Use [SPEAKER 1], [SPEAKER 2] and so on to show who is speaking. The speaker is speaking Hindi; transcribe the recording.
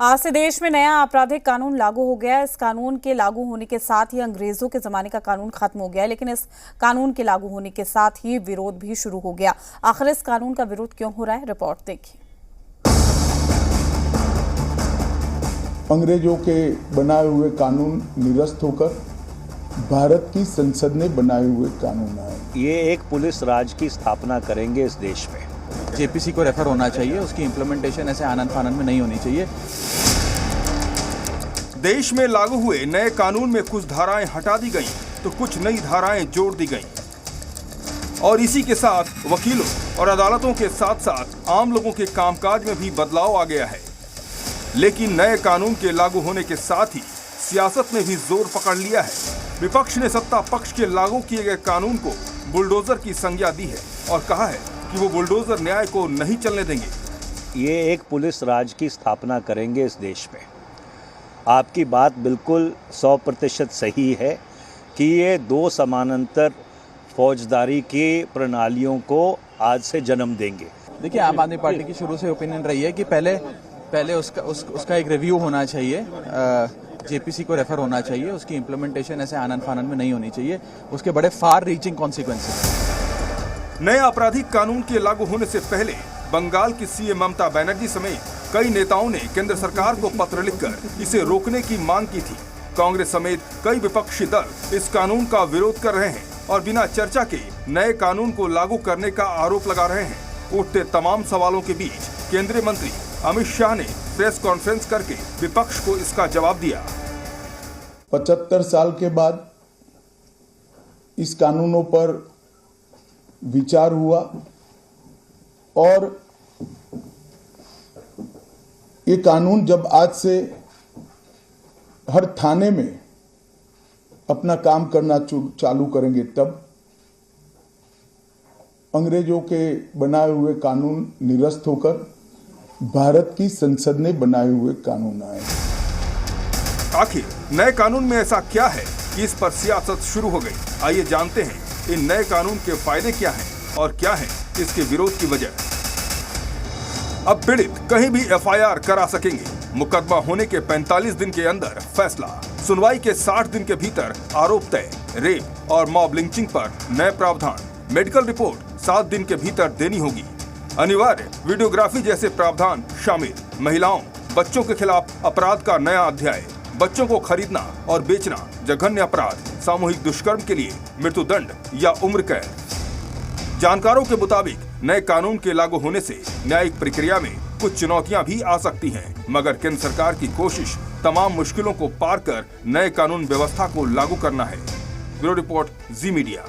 [SPEAKER 1] आज से देश में नया आपराधिक कानून लागू हो गया है। इस कानून के लागू होने के साथ ही अंग्रेजों के जमाने का कानून खत्म हो गया है, लेकिन इस कानून के लागू होने के साथ ही विरोध भी शुरू हो गया। आखिर इस कानून का विरोध क्यों हो रहा है, रिपोर्ट देखिए।
[SPEAKER 2] अंग्रेजों के बनाए हुए कानून निरस्त होकर भारत की संसद ने बनाए हुए कानून आए।
[SPEAKER 3] ये एक पुलिस राज की स्थापना करेंगे इस देश में।
[SPEAKER 4] जेपीसी को रेफर होना चाहिए, उसकी इम्प्लीमेंटेशन ऐसे आनन फानन में नहीं होनी चाहिए।
[SPEAKER 5] देश में लागू हुए नए कानून में कुछ धाराएं हटा दी गईं, तो कुछ नई धाराएं जोड़ दी गईं। और इसी के साथ वकीलों और अदालतों के साथ साथ आम लोगों के कामकाज में भी बदलाव आ गया है। लेकिन नए कानून के लागू होने के साथ ही सियासत ने भी जोर पकड़ लिया है। विपक्ष ने सत्ता पक्ष के लागू किए गए कानून को बुलडोजर की संज्ञा दी है और कहा है कि वो बुलडोजर न्याय को नहीं चलने देंगे।
[SPEAKER 3] ये एक पुलिस राज की स्थापना करेंगे इस देश में। आपकी बात बिल्कुल 100% सही है कि ये दो समानांतर फौजदारी की प्रणालियों को आज से जन्म देंगे।
[SPEAKER 4] देखिए, आम आदमी पार्टी की शुरू से ओपिनियन रही है कि पहले उसका एक रिव्यू होना चाहिए, जेपीसी को रेफर होना चाहिए, उसकी इम्प्लीमेंटेशन ऐसे आनन फानन में नहीं होनी चाहिए, उसके बड़े फार रीचिंग कॉन्सिक्वेंसेस।
[SPEAKER 5] नए आपराधिक कानून के लागू होने से पहले बंगाल की सीएम ममता बनर्जी समेत कई नेताओं ने केंद्र सरकार को पत्र लिखकर इसे रोकने की मांग की थी। कांग्रेस समेत कई विपक्षी दल इस कानून का विरोध कर रहे हैं और बिना चर्चा के नए कानून को लागू करने का आरोप लगा रहे हैं। उठते तमाम सवालों के बीच केंद्रीय मंत्री अमित शाह ने प्रेस कॉन्फ्रेंस करके विपक्ष को इसका जवाब दिया।
[SPEAKER 2] 75 साल के बाद इस कानूनों पर विचार हुआ और ये कानून जब आज से हर थाने में अपना काम करना चालू करेंगे, तब अंग्रेजों के बनाए हुए कानून निरस्त होकर भारत की संसद ने बनाए हुए कानून आए।
[SPEAKER 5] आखिर नए कानून में ऐसा क्या है कि इस पर सियासत शुरू हो गई? आइए जानते हैं इन नए कानून के फायदे क्या हैं और क्या है इसके विरोध की वजह। अब पीड़ित कहीं भी एफआईआर करा सकेंगे। मुकदमा होने के 45 दिन के अंदर फैसला। सुनवाई के 60 दिन के भीतर आरोप तय। रेप और मॉब लिंचिंग पर नए प्रावधान। मेडिकल रिपोर्ट 7 दिन के भीतर देनी होगी। अनिवार्य वीडियोग्राफी जैसे प्रावधान शामिल। महिलाओं, बच्चों के खिलाफ अपराध का नया अध्याय। बच्चों को खरीदना और बेचना जघन्य अपराध। सामूहिक दुष्कर्म के लिए मृत्युदंड या उम्र कैद। जानकारों के मुताबिक नए कानून के लागू होने से न्यायिक प्रक्रिया में कुछ चुनौतियां भी आ सकती हैं, मगर केंद्र सरकार की कोशिश तमाम मुश्किलों को पार कर नए कानून व्यवस्था को लागू करना है। ब्यूरो रिपोर्ट, जी मीडिया।